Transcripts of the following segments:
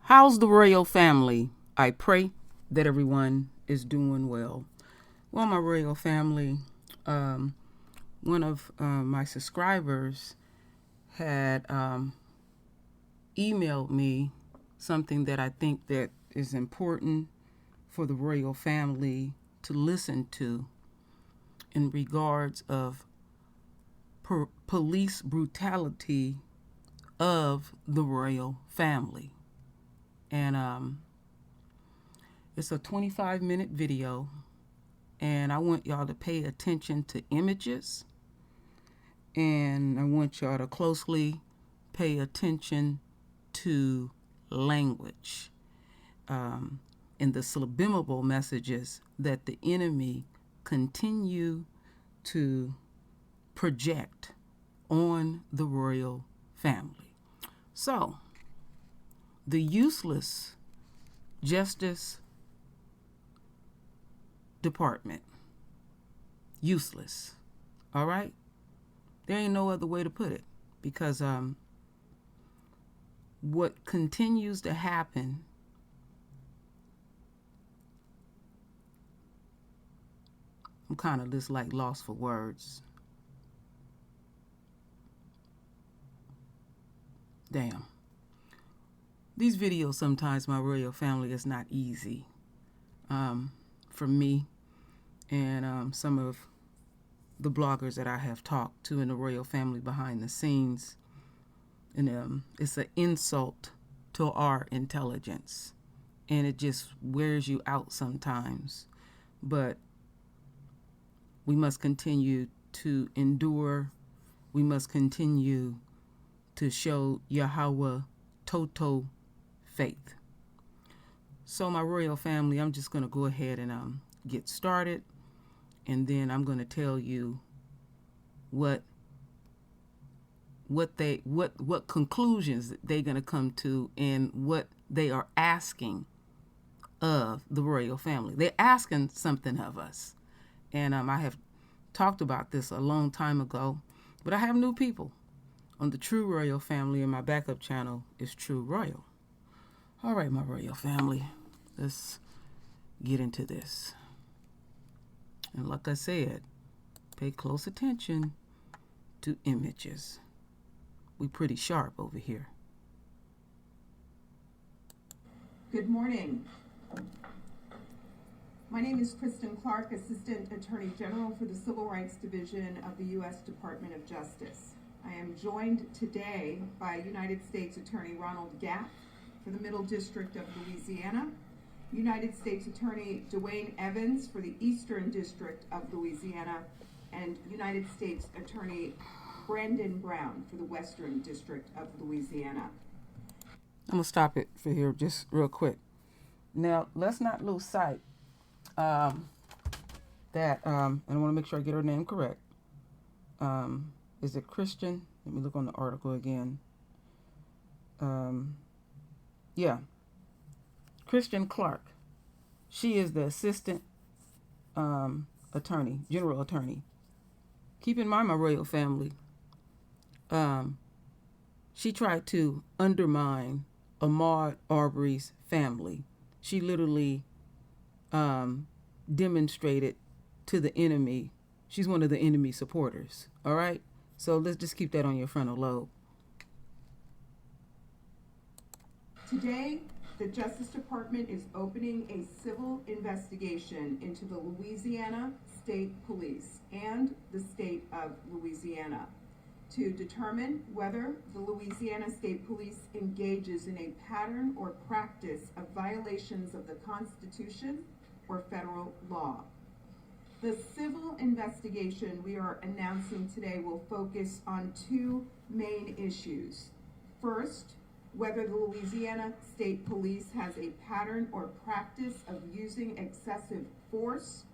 How's the royal family? I pray that everyone is doing well. Well, my royal family, one of my subscribers had emailed me something that I think that is important for the royal family to listen to in regards of police brutality of the royal family. And it's a 25-minute video, and I want y'all to pay attention to images, and I want y'all to closely pay attention to language and the subliminal messages that the enemy continue to project on the royal family. So, the useless Justice Department. Useless. All right? There ain't no other way to put it, because what continues to happen I'm kind of just like lost for words. Damn. These videos sometimes, my royal family, is not easy for me and some of the bloggers that I have talked to in the royal family behind the scenes. And it's an insult to our intelligence, and it just wears you out sometimes. But we must continue to endure. We must continue to show Yahweh Toto faith. So, my royal family, I'm just going to go ahead and get started, and then I'm going to tell you what conclusions they're going to come to and what they are asking of the royal family. They're asking something of us. And I have talked about this a long time ago, but I have new people on the True Royal Family, and my backup channel is True Royal. All right, my royal family, let's get into this. And like I said, pay close attention to images. We pretty sharp over here. Good morning. My name is Kristen Clark, Assistant Attorney General for the Civil Rights Division of the U.S. Department of Justice. I am joined today by United States Attorney Ronald Gapp for the Middle District of Louisiana, United States Attorney Dwayne Evans for the Eastern District of Louisiana, and United States Attorney Brandon Brown for the Western District of Louisiana. I'm going to stop it for here just real quick. Now, let's not lose sight and I want to make sure I get her name correct. Is it Christian? Let me look on the article again. Yeah. Christian Clark. She is the assistant attorney, general attorney. Keep in mind, my royal family, she tried to undermine Ahmaud Arbery's family. She literally demonstrated to the enemy. She's one of the enemy supporters. All right? So let's just keep that on your frontal lobe. Today, the Justice Department is opening a civil investigation into the Louisiana State Police and the state of Louisiana to determine whether the Louisiana State Police engages in a pattern or practice of violations of the Constitution or federal law. The civil investigation we are announcing today will focus on two main issues. First, whether the Louisiana State Police has a pattern or practice of using excessive force,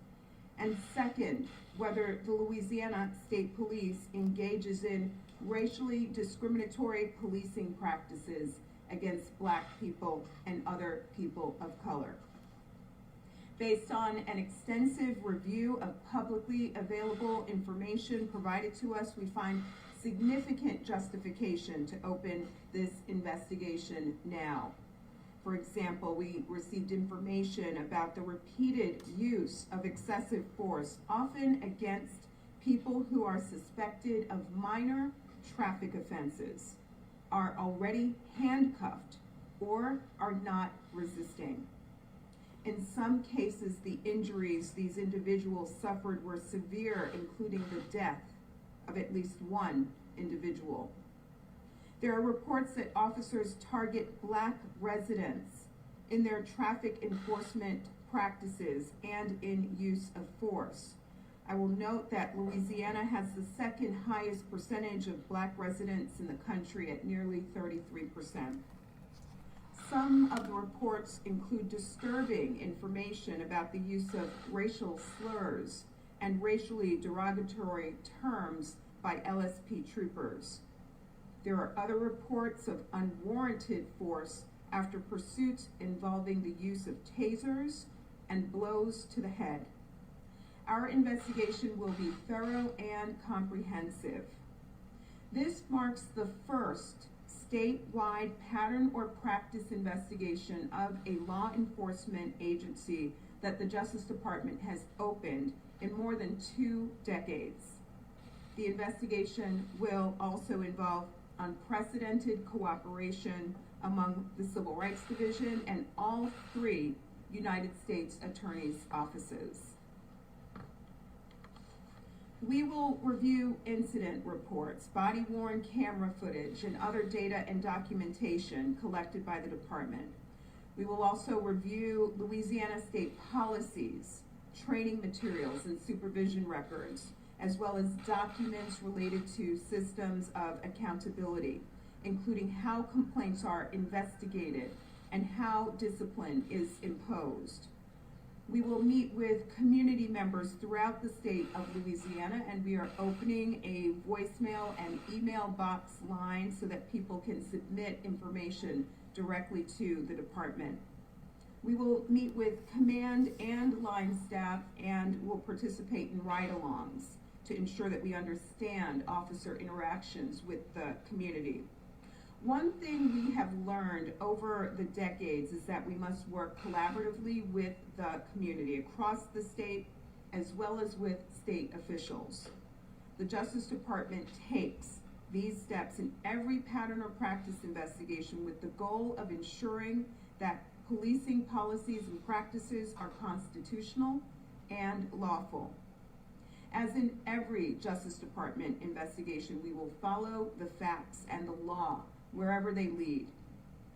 and second, whether the Louisiana State Police engages in racially discriminatory policing practices against Black people and other people of color. Based on an extensive review of publicly available information provided to us, we find significant justification to open this investigation now. For example, we received information about the repeated use of excessive force, often against people who are suspected of minor traffic offenses, are already handcuffed, or are not resisting. In some cases, the injuries these individuals suffered were severe, including the death of at least one individual. There are reports that officers target Black residents in their traffic enforcement practices and in use of force. I will note that Louisiana has the second highest percentage of Black residents in the country at nearly 33%. Some of the reports include disturbing information about the use of racial slurs and racially derogatory terms by LSP troopers. There are other reports of unwarranted force after pursuits involving the use of tasers and blows to the head. Our investigation will be thorough and comprehensive. This marks the first statewide pattern or practice investigation of a law enforcement agency that the Justice Department has opened in more than 2 decades. The investigation will also involve unprecedented cooperation among the Civil Rights Division and all 3 United States Attorney's offices. We will review incident reports, body-worn camera footage, and other data and documentation collected by the department. We will also review Louisiana state policies, training materials, and supervision records, as well as documents related to systems of accountability, including how complaints are investigated and how discipline is imposed. We will meet with community members throughout the state of Louisiana, and we are opening a voicemail and email box line so that people can submit information directly to the department. We will meet with command and line staff and will participate in ride-alongs to ensure that we understand officer interactions with the community. One thing we have learned over the decades is that we must work collaboratively with the community across the state, as well as with state officials. The Justice Department takes these steps in every pattern or practice investigation with the goal of ensuring that policing policies and practices are constitutional and lawful. As in every Justice Department investigation, we will follow the facts and the law wherever they lead.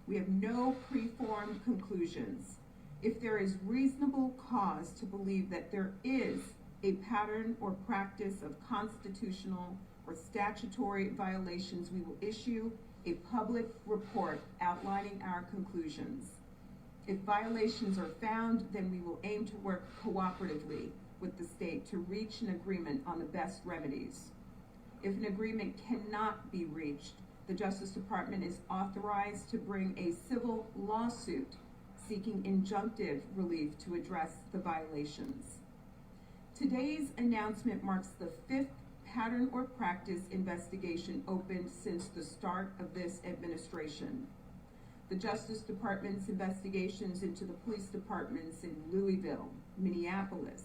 We have no preformed conclusions. If there is reasonable cause to believe that there is a pattern or practice of constitutional or statutory violations, we will issue a public report outlining our conclusions. If violations are found, then we will aim to work cooperatively with the state to reach an agreement on the best remedies. If an agreement cannot be reached, the Justice Department is authorized to bring a civil lawsuit seeking injunctive relief to address the violations. Today's announcement marks the 5th pattern or practice investigation opened since the start of this administration. The Justice Department's investigations into the police departments in Louisville, Minneapolis,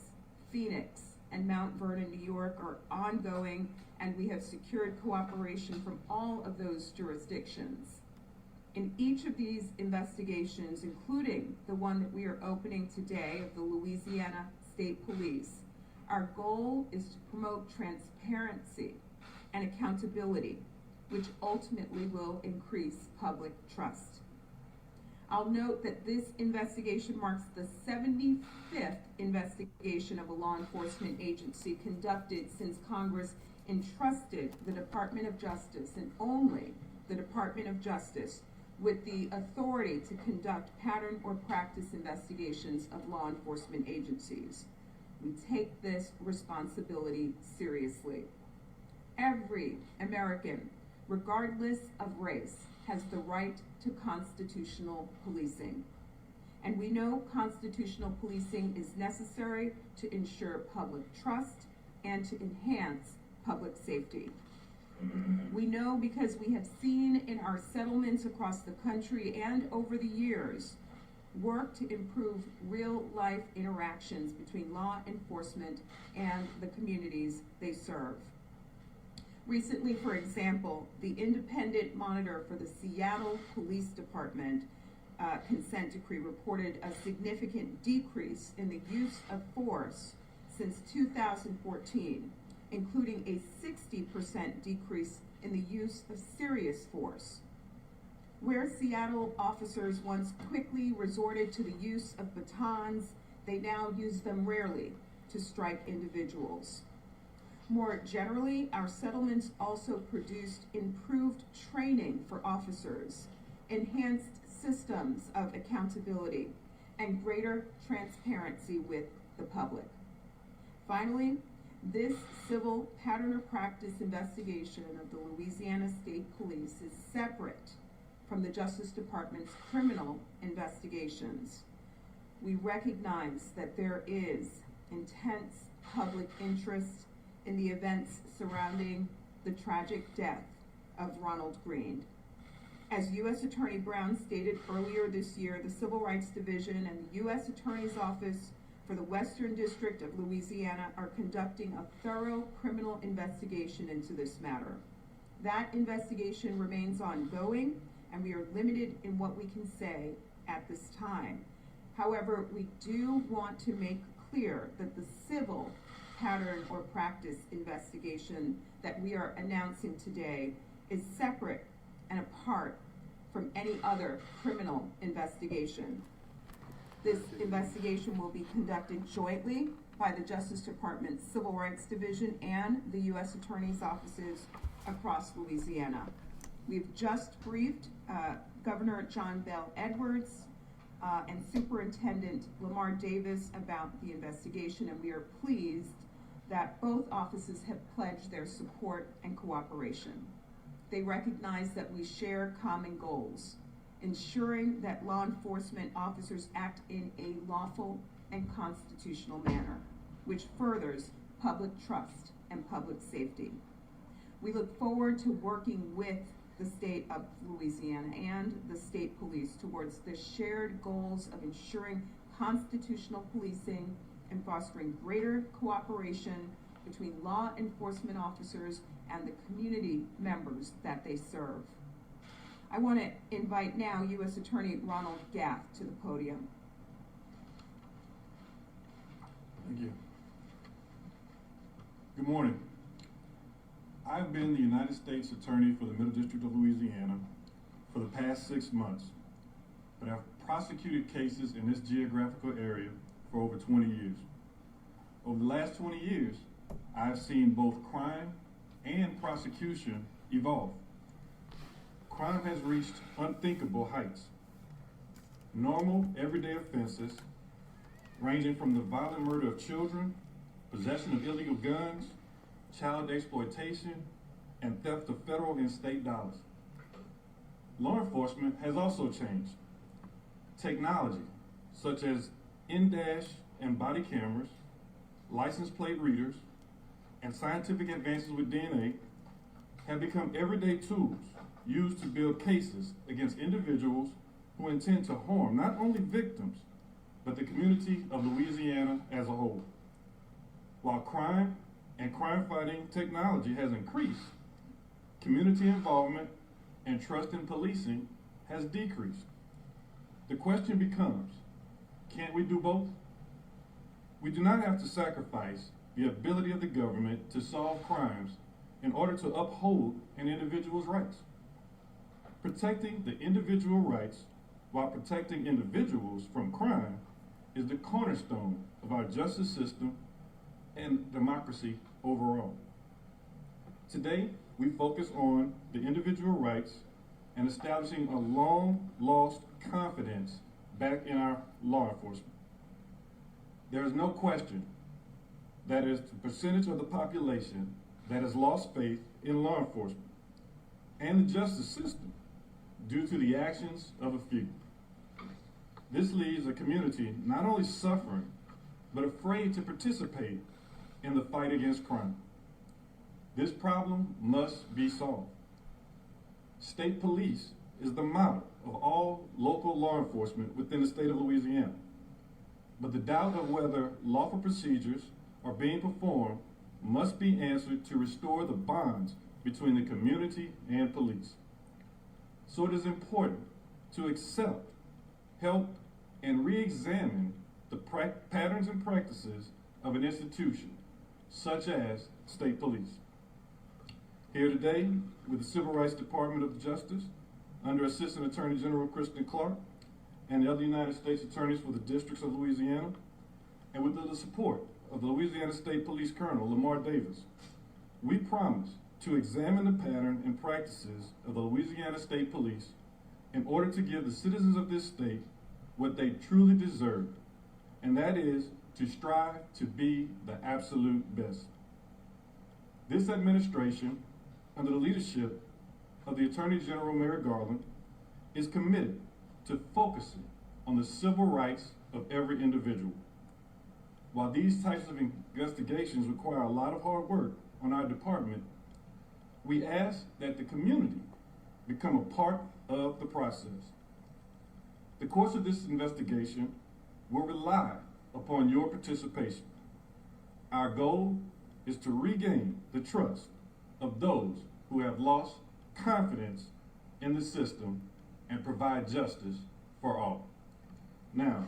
Phoenix, and Mount Vernon, New York are ongoing, and we have secured cooperation from all of those jurisdictions. In each of these investigations, including the one that we are opening today of the Louisiana State Police, our goal is to promote transparency and accountability, which ultimately will increase public trust. I'll note that this investigation marks the 75th investigation of a law enforcement agency conducted since Congress entrusted the Department of Justice, and only the Department of Justice, with the authority to conduct pattern or practice investigations of law enforcement agencies. We take this responsibility seriously. Every American, regardless of race, has the right to constitutional policing. And we know constitutional policing is necessary to ensure public trust and to enhance public safety. We know because we have seen in our settlements across the country and over the years work to improve real-life interactions between law enforcement and the communities they serve. Recently, for example, the independent monitor for the Seattle Police Department consent decree reported a significant decrease in the use of force since 2014, including a 60% decrease in the use of serious force. Where Seattle officers once quickly resorted to the use of batons, they now use them rarely to strike individuals. More generally, our settlements also produced improved training for officers, enhanced systems of accountability, and greater transparency with the public. Finally, this civil pattern or practice investigation of the Louisiana State Police is separate from the Justice Department's criminal investigations. We recognize that there is intense public interest in the events surrounding the tragic death of Ronald Green. As U.S. Attorney Brown stated earlier this year, the Civil Rights Division and the U.S. Attorney's Office for the Western District of Louisiana are conducting a thorough criminal investigation into this matter. That investigation remains ongoing, and we are limited in what we can say at this time. However, we do want to make clear that the civil pattern or practice investigation that we are announcing today is separate and apart from any other criminal investigation. This investigation will be conducted jointly by the Justice Department's Civil Rights Division and the U.S. Attorney's offices across Louisiana. We've just briefed Governor John Bel Edwards and Superintendent Lamar Davis about the investigation, and we are pleased that both offices have pledged their support and cooperation. They recognize that we share common goals, ensuring that law enforcement officers act in a lawful and constitutional manner, which furthers public trust and public safety. We look forward to working with the state of Louisiana and the state police towards the shared goals of ensuring constitutional policing and fostering greater cooperation between law enforcement officers and the community members that they serve. I want to invite now U.S. Attorney Ronald Gath to the podium. Thank you. Good morning. I've been the United States Attorney for the Middle District of Louisiana for the past 6 months, but I've prosecuted cases in this geographical area for over 20 years. Over the last 20 years, I've seen both crime and prosecution evolve. Crime has reached unthinkable heights. Normal, everyday offenses, ranging from the violent murder of children, possession of illegal guns, child exploitation, and theft of federal and state dollars. Law enforcement has also changed. Technology, such as in-dash and body cameras, license plate readers, and scientific advances with DNA have become everyday tools used to build cases against individuals who intend to harm not only victims, but the community of Louisiana as a whole. While crime and crime-fighting technology has increased, community involvement and trust in policing has decreased. The question becomes, can't we do both? We do not have to sacrifice the ability of the government to solve crimes in order to uphold an individual's rights. Protecting the individual rights while protecting individuals from crime is the cornerstone of our justice system and democracy overall. Today, we focus on the individual rights and establishing a long-lost confidence back in our law enforcement. There is no question that is the percentage of the population that has lost faith in law enforcement and the justice system due to the actions of a few. This leaves a community not only suffering, but afraid to participate in the fight against crime. This problem must be solved. State police is the model of all local law enforcement within the state of Louisiana. But the doubt of whether lawful procedures are being performed must be answered to restore the bonds between the community and police. So it is important to accept, help, and re-examine the patterns and practices of an institution, such as state police. Here today with the Civil Rights Department of Justice, under Assistant Attorney General Kristen Clark, and the other United States attorneys for the districts of Louisiana, and with the support of the Louisiana State Police Colonel Lamar Davis, we promise to examine the pattern and practices of the Louisiana State Police in order to give the citizens of this state what they truly deserve, and that is to strive to be the absolute best. This administration, under the leadership of the Attorney General Merrick Garland, is committed to focusing on the civil rights of every individual. While these types of investigations require a lot of hard work on our department, we ask that the community become a part of the process. The course of this investigation will rely upon your participation. Our goal is to regain the trust of those who have lost confidence in the system and provide justice for all. Now,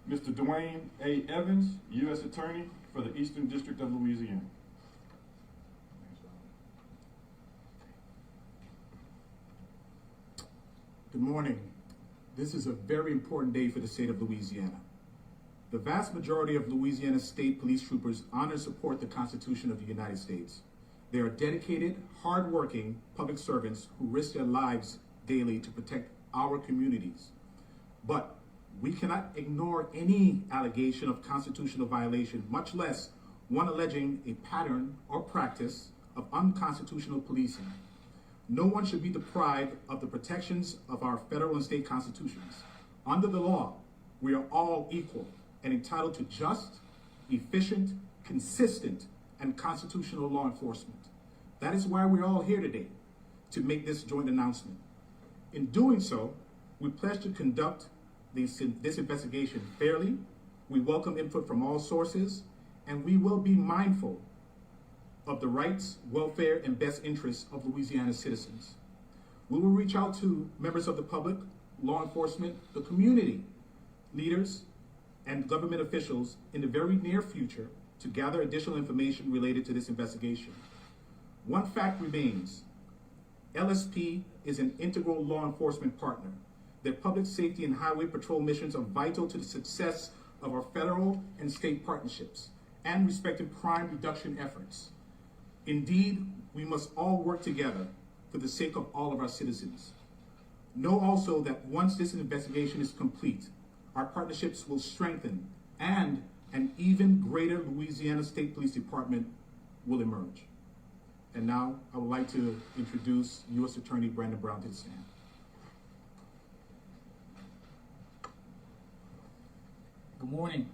Mr. Dwayne A. Evans, U.S. Attorney for the Eastern District of Louisiana. Good morning. This is a very important day for the state of Louisiana. The vast majority of Louisiana State Police troopers honor and support the Constitution of the United States. They are dedicated, hardworking public servants who risk their lives daily to protect our communities. But we cannot ignore any allegation of constitutional violation, much less one alleging a pattern or practice of unconstitutional policing. No one should be deprived of the protections of our federal and state constitutions. Under the law, we are all equal and entitled to just, efficient, consistent, and constitutional law enforcement. That is why we're all here today, to make this joint announcement. In doing so, we pledge to conduct this investigation fairly. We welcome input from all sources, and we will be mindful of the rights, welfare, and best interests of Louisiana citizens. We will reach out to members of the public, law enforcement, the community, leaders, and government officials in the very near future to gather additional information related to this investigation. One fact remains: LSP is an integral law enforcement partner. Their public safety and highway patrol missions are vital to the success of our federal and state partnerships and respective crime reduction efforts. Indeed, we must all work together for the sake of all of our citizens. Know also that once this investigation is complete, our partnerships will strengthen and an even greater Louisiana State Police Department will emerge. And now I would like to introduce U.S. Attorney Brandon Brown to the stand. Good morning.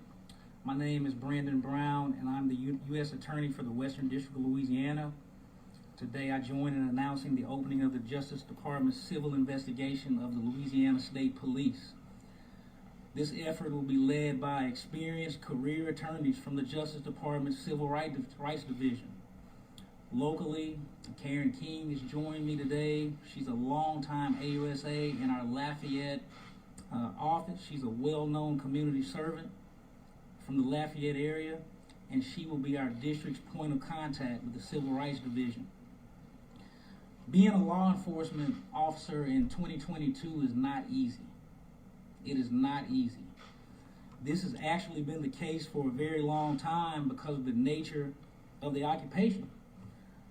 My name is Brandon Brown, and I'm the U.S. Attorney for the Western District of Louisiana. Today I join in announcing the opening of the Justice Department's civil investigation of the Louisiana State Police. This effort will be led by experienced career attorneys from the Justice Department's Civil Rights Division. Locally, Karen King has joined me today. She's a longtime AUSA in our Lafayette office. She's a well-known community servant from the Lafayette area, and she will be our district's point of contact with the Civil Rights Division. Being a law enforcement officer in 2022 is not easy. It is not easy. This has actually been the case for a very long time because of the nature of the occupation.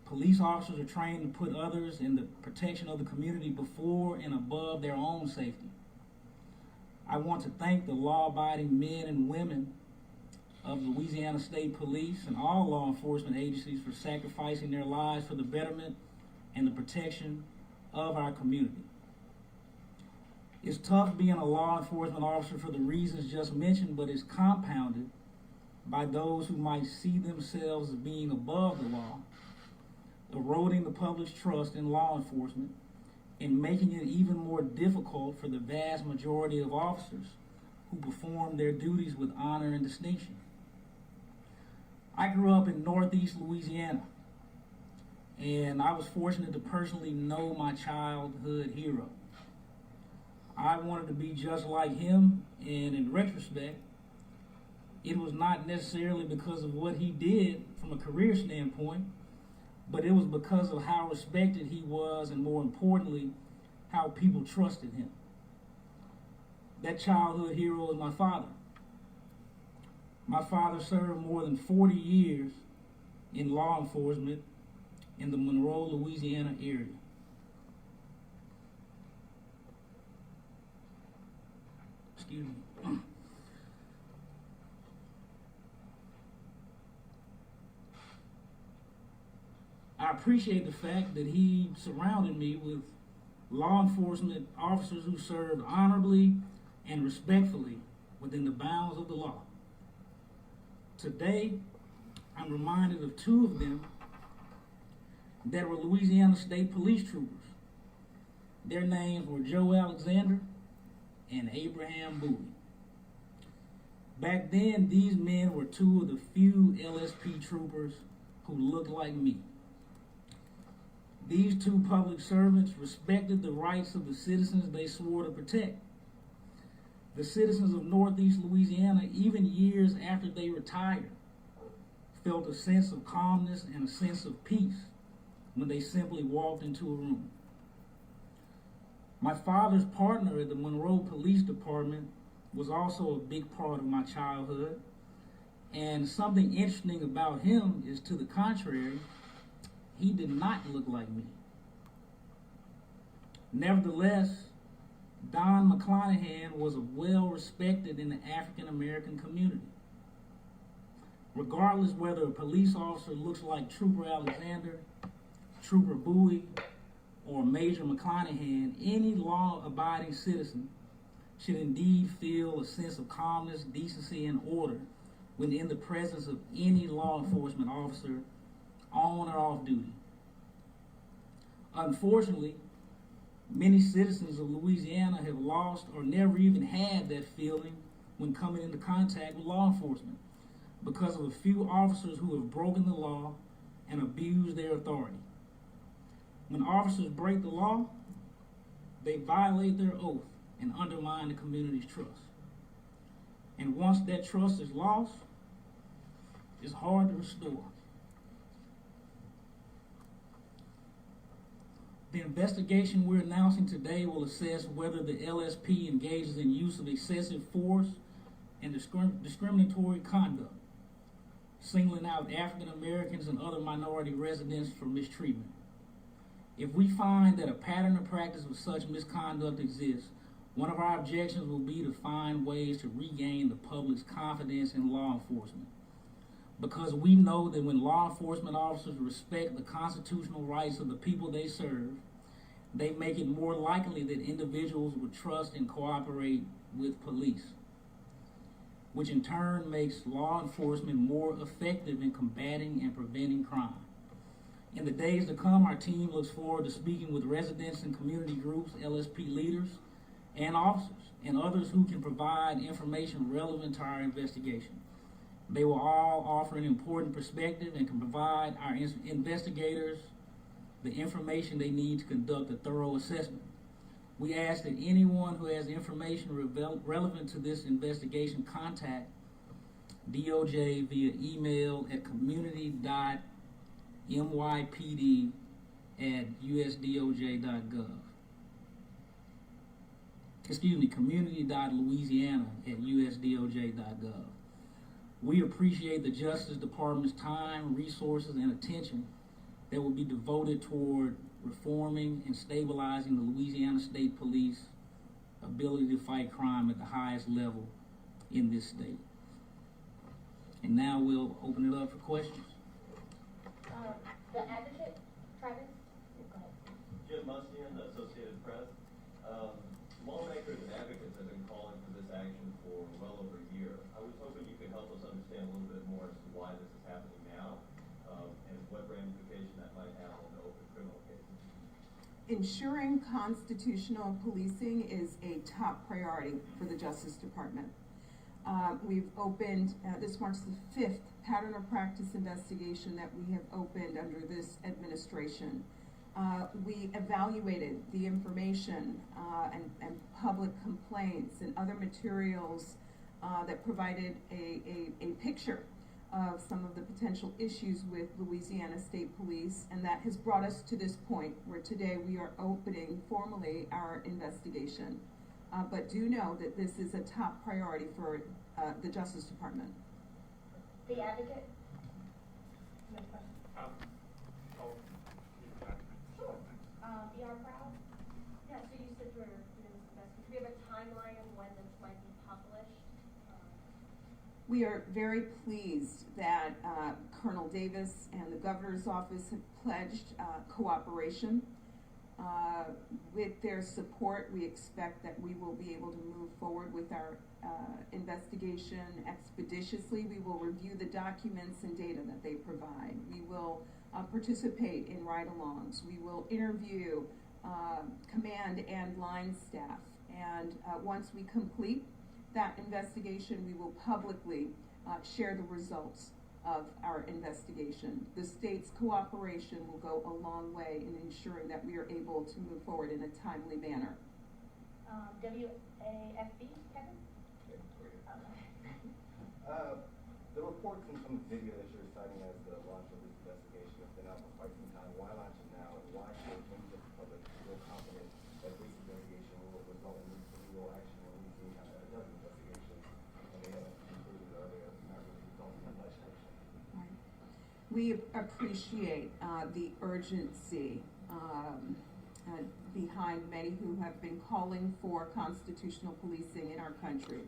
Police officers are trained to put others in the protection of the community before and above their own safety. I want to thank the law-abiding men and women of Louisiana State Police and all law enforcement agencies for sacrificing their lives for the betterment and the protection of our community. It's tough being a law enforcement officer for the reasons just mentioned, but it's compounded by those who might see themselves as being above the law eroding the public's trust in law enforcement and making it even more difficult for the vast majority of officers who perform their duties with honor and distinction. I grew up in Northeast Louisiana, and I was fortunate to personally know my childhood hero. I wanted to be just like him, and in retrospect, it was not necessarily because of what he did from a career standpoint, but it was because of how respected he was, and more importantly, how people trusted him. That childhood hero is my father. My father served more than 40 years in law enforcement in the Monroe, Louisiana area. Excuse me. I appreciate the fact that he surrounded me with law enforcement officers who served honorably and respectfully within the bounds of the law. Today, I'm reminded of two of them that were Louisiana State Police troopers. Their names were Joe Alexander and Abraham Bowie. Back then, these men were two of the few LSP troopers who looked like me. These two public servants respected the rights of the citizens they swore to protect. The citizens of Northeast Louisiana, even years after they retired, felt a sense of calmness and a sense of peace when they simply walked into a room. My father's partner at the Monroe Police Department was also a big part of my childhood, and something interesting about him is, to the contrary, he did not look like me. Nevertheless, Don McClanahan was well respected in the African American community. Regardless whether a police officer looks like Trooper Alexander, Trooper Bowie, or Major McClanahan, any law-abiding citizen should indeed feel a sense of calmness, decency, and order when in the presence of any law enforcement officer on or off duty. Unfortunately, many citizens of Louisiana have lost or never even had that feeling when coming into contact with law enforcement because of a few officers who have broken the law and abused their authority. When officers break the law, they violate their oath and undermine the community's trust. And once that trust is lost, it's hard to restore. The investigation we're announcing today will assess whether the LSP engages in use of excessive force and discriminatory conduct, singling out African Americans and other minority residents for mistreatment. If we find that a pattern or practice of such misconduct exists, one of our objections will be to find ways to regain the public's confidence in law enforcement. Because we know that when law enforcement officers respect the constitutional rights of the people they serve, they make it more likely that individuals would trust and cooperate with police, which in turn makes law enforcement more effective in combating and preventing crime. In the days to come, our team looks forward to speaking with residents and community groups, LSP leaders, and officers, and others who can provide information relevant to our investigation. They will all offer an important perspective and can provide our investigators the information they need to conduct a thorough assessment. We ask that anyone who has information relevant to this investigation contact DOJ via email at community.mypd@usdoj.gov. community.louisiana@usdoj.gov. We appreciate the Justice Department's time, resources, and attention that will be devoted toward reforming and stabilizing the Louisiana State Police ability to fight crime at the highest level in this state. And now we'll open it up for questions. The advocate, Travis? Go ahead. Jim Mustian, the Associated Press. Lawmakers and advocates have been calling for this action for well over a year. I was hoping you could help us understand a little bit more as to why this is happening now, and what ramification that might have Ensuring constitutional policing is a top priority for the Justice Department. We've opened, this marks the 5th pattern or practice investigation that we have opened under this administration. We evaluated the information and public complaints and other materials that provided a picture of some of the potential issues with Louisiana State Police, and that has brought us to this point where today we are opening formally our investigation. But do know that this is a top priority for the Justice Department. The advocate? Sure. ER Proud? Yeah, so you said you were doing this investigation. Do we have a timeline on when this might be published? We are very pleased that Colonel Davis and the Governor's Office have pledged cooperation. With their support, we expect that we will be able to move forward with our investigation expeditiously. We will review the documents and data that they provide. We will participate in ride-alongs. We will interview command and line staff. And once we complete that investigation, we will publicly share the results of our investigation. The state's cooperation will go a long way in ensuring that we are able to move forward in a timely manner. WAFB, Kevin? The reports and some video that you're citing as the launch of this investigation have been out for quite some time. Why launch it now, and why should members of the public feel confident that this investigation will result in legal action when we see a dozen investigations and they haven't concluded or they're not really resulting in much action? Right. We appreciate the urgency behind many who have been calling for constitutional policing in our country.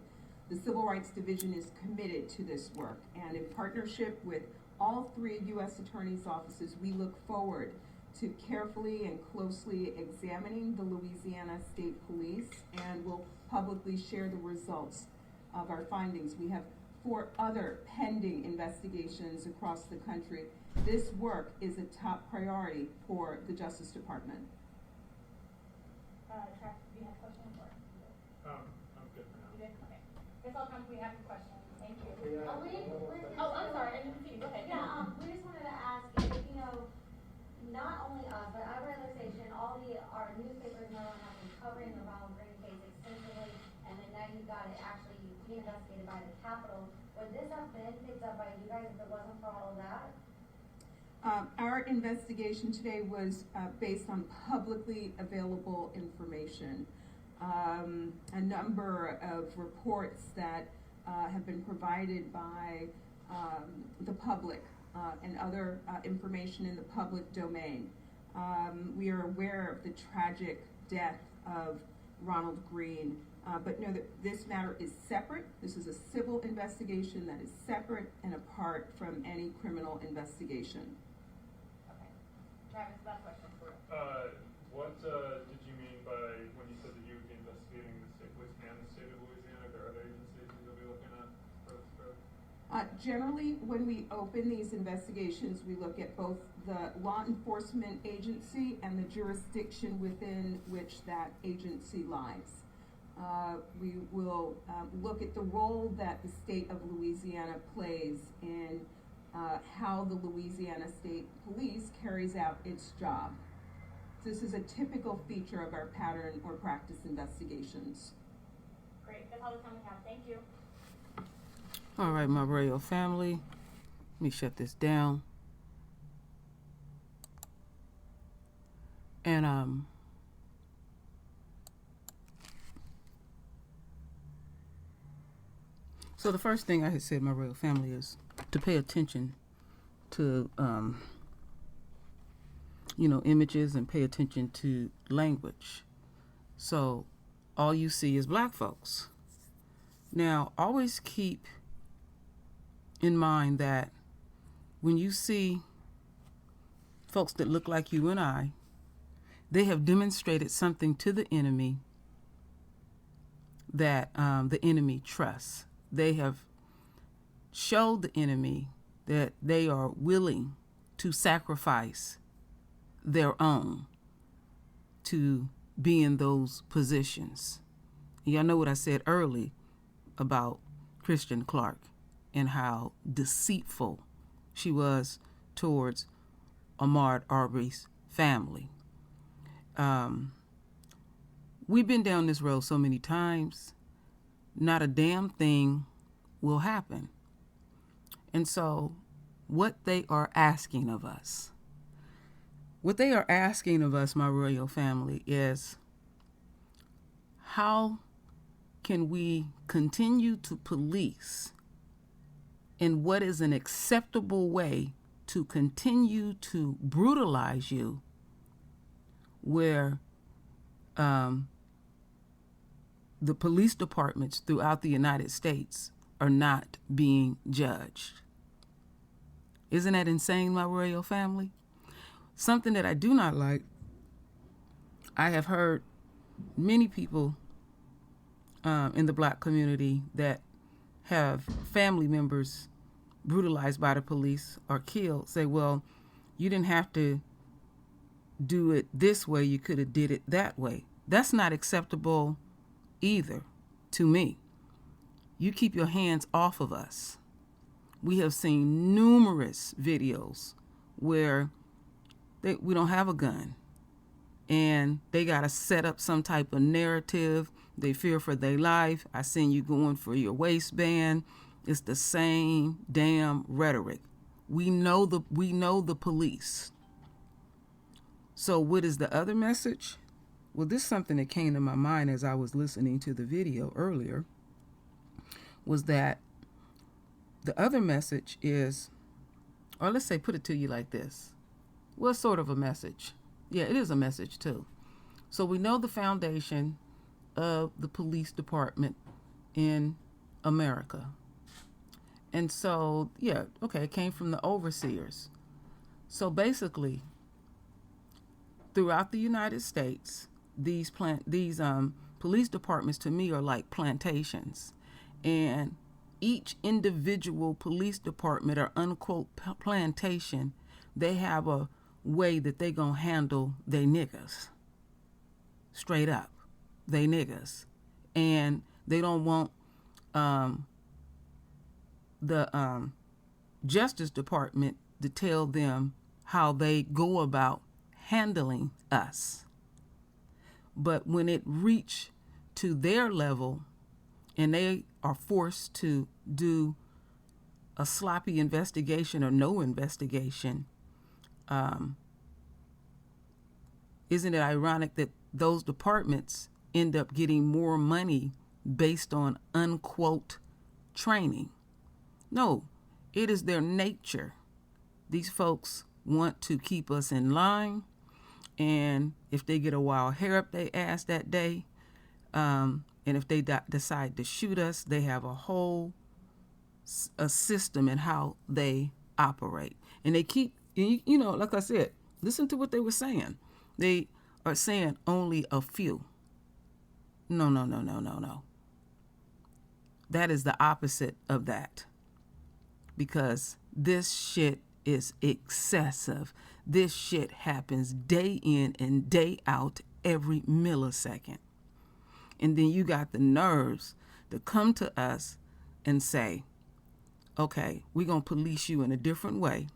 The Civil Rights Division is committed to this work, and in partnership with all 3 U.S. Attorney's offices, we look forward to carefully and closely examining the Louisiana State Police, and will publicly share the results of our findings. We have 4 other pending investigations across the country. This work is a top priority for the Justice Department. Travis, do you have a question for? I'm good for now. You did? Okay. Guess all time we have a question. Thank you. Yeah. I'm sorry, I didn't see you. Go ahead. Yeah, we just wanted to ask if, not only us, but every other station, our newspapers now have been covering the Ronald Green case extensively, and then now you got it actually being investigated by the Capitol. Would this have been picked up by you guys if it wasn't for all of that? Our investigation today was based on publicly available information. A number of reports that have been provided by the public and other information in the public domain. We are aware of the tragic death of Ronald Green, but know that this matter is separate. This is a civil investigation that is separate and apart from any criminal investigation. Okay. Travis, last question for you. What did you mean by when you said that you would be investigating the state police and the state of Louisiana? Are there other agencies that you'll be looking at for this program? Generally, when we open these investigations, we look at both the law enforcement agency and the jurisdiction within which that agency lies. We will look at the role that the state of Louisiana plays in how the Louisiana State Police carries out its job. This is a typical feature of our pattern or practice investigations. Great. That's all the time we have. Thank you. All right, my royal family, let me shut this down. And so the first thing I had said, my royal family, is to pay attention to images and pay attention to language. So all you see is black folks. Now, always keep in mind that when you see folks that look like you and I, they have demonstrated something to the enemy that the enemy trusts. They have showed the enemy that they are willing to sacrifice their own to be in those positions. Y'all know what I said early about Christian Clark and how deceitful she was towards Ahmaud Arbery's family. We've been down this road so many times, not a damn thing will happen. And so what they are asking of us, my royal family, is how can we continue to police in what is an acceptable way to continue to brutalize you, where the police departments throughout the United States are not being judged. Isn't that insane, my royal family? Something that I do not like, I have heard many people in the black community that have family members brutalized by the police or killed say, well, you didn't have to do it this way, you could have did it that way. That's not acceptable either to me. You keep your hands off of us. We have seen numerous videos where we don't have a gun and they got to set up some type of narrative. They fear for their life. I seen you going for your waistband. It's the same damn rhetoric. We know the police. So what is the other message? Well, this is something that came to my mind as I was listening to the video earlier, was that the other message is, or let's say, put it to you like this. Well, sort of a message. Yeah, it is a message too. So we know the foundation of the police department in America. And so, yeah, okay, it came from the overseers. So basically, throughout the United States, these police departments to me are like plantations. And each individual police department or unquote plantation, they have a way that they gonna handle they niggas. Straight up, they niggas. And they don't want the Justice Department to tell them how they go about handling us. But when it reach to their level and they are forced to do a sloppy investigation or no investigation, isn't it ironic that those departments end up getting more money based on unquote training? No, it is their nature. These folks want to keep us in line, and if they get a wild hair up their ass that day, and if they decide to shoot us, they have a whole system in how they operate. And they keep, you know, like I said, listen to what they were saying. They are saying only a few. No. That is the opposite of that. Because this shit is excessive. This shit happens day in and day out, every millisecond. And then you got the nerves to come to us and say, okay, we're going to police you in a different way.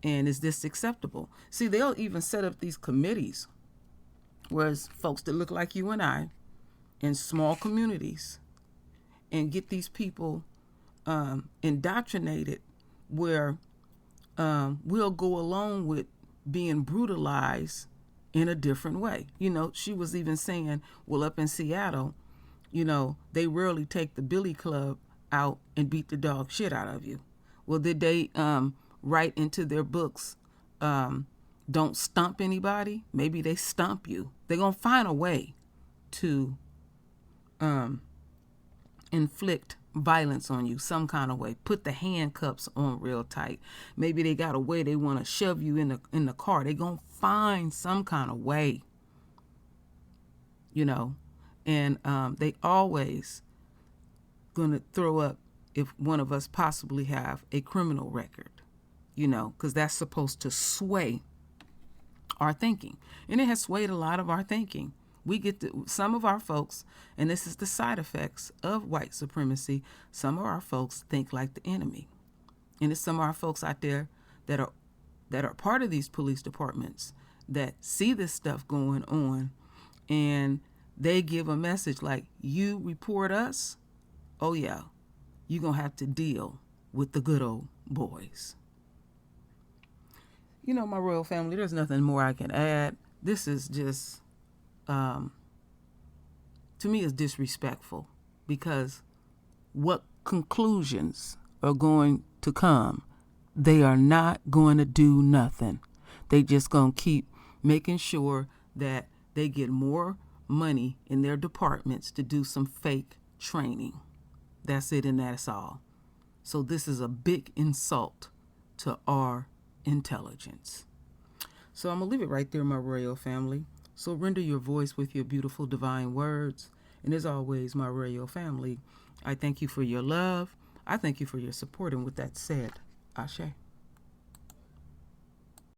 And is this acceptable? See, they'll even set up these committees where it's folks that look like you and I in small communities and get these people indoctrinated where we'll go along with being brutalized in a different way. You know, she was even saying, well, up in Seattle, you know, they rarely take the billy club out and beat the dog shit out of you. Well, did they write into their books, don't stump anybody? Maybe they stump you. They're going to find a way to inflict violence on you some kind of way. Put the handcuffs on real tight. Maybe they got a way they want to shove you in the car. They're going to find some kind of way, you know. And they always going to throw up if one of us possibly have a criminal record, you know, because that's supposed to sway our thinking. And it has swayed a lot of our thinking. We get to, some of our folks, and this is the side effects of white supremacy, some of our folks think like the enemy. And it's some of our folks out there that are part of these police departments that see this stuff going on, and they give a message like, you report us, oh yeah, you're going to have to deal with the good old boys. You know, my royal family, there's nothing more I can add. This is just, to me, is disrespectful, because what conclusions are going to come? They are not going to do nothing. They just going to keep making sure that they get more money in their departments to do some fake training. That's it, and that's all. So this is a big insult to our intelligence. So I'm going to leave it right there, my royal family. So render your voice with your beautiful divine words. And as always, my royal family, I thank you for your love. I thank you for your support. And with that said, Ashe.